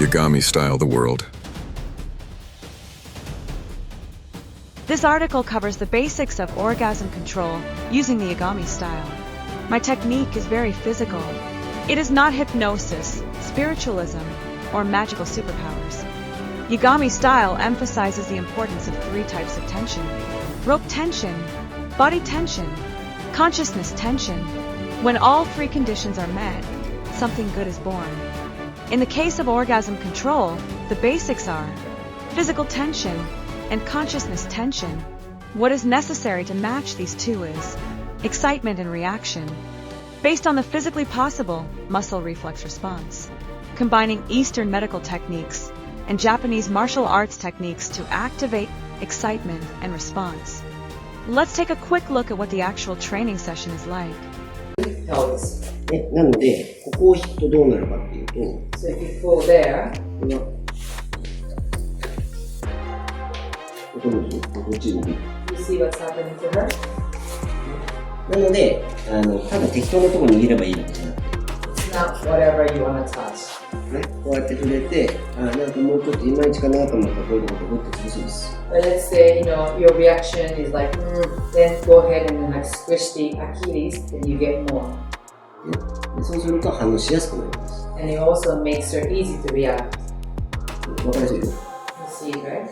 YAGAMI-style the world. This article covers the basics of orgasm control using the Yagami style. My technique is very physical. It is not hypnosis, spiritualism, or magical superpowers. Yagami style emphasizes the importance of 3 types of tension: rope tension, body tension, consciousness tension. When all 3 conditions are met, something good is born. In the case of orgasm control, the basics are physical tension and consciousness tension. What is necessary to match these 2 is excitement and reaction, based on the physically possible muscle reflex response, combining Eastern medical techniques and Japanese martial arts techniques to activate excitement and response. Let's take a quick look at what the actual training session is like. なので、ここを引くとどうなるかっていうと、 So if you pull there, ここにこっちに。 you see what's happening to her? なので、ただ適当なところに握ればいいわけじゃなくて、 It's not whatever you want to touch. ね、こうやって触れて、なんかもうちょっといまいちかなと思ったらこういうところをグッと潰すんです。But let's say, your reaction is like, then go ahead and like squish the Achilles, then you get more. でそうすると反応しやすくなります。 And it also makes her easy to react. わかりやすいよ。 You see it, right?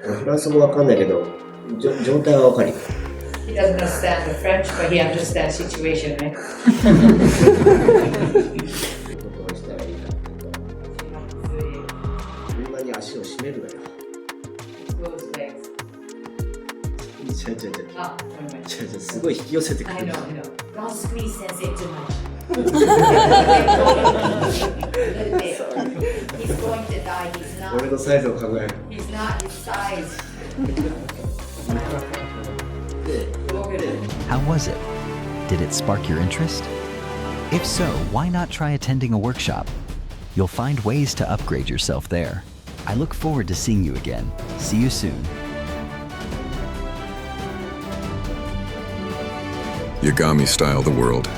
フランス語わかんないけど、状態はわかるよ。 He doesn't understand the French, but he understands situation, right? どうしたらいいかっていうと、車に足を締めるのよ。 Close legs. 違う。 Ah, never mind. 違う、すごい引き寄せてく I る。 know. Don't squeeze sensei too much. He's going to die. He's 俺 not. のサイズを考える。 He's not his size. で、 Look at it. How was it? Did it spark your interest? If so, why not try attending a workshop? You'll find ways to upgrade yourself there. I look forward to seeing you again. See you soon. YAGAMI-style the world.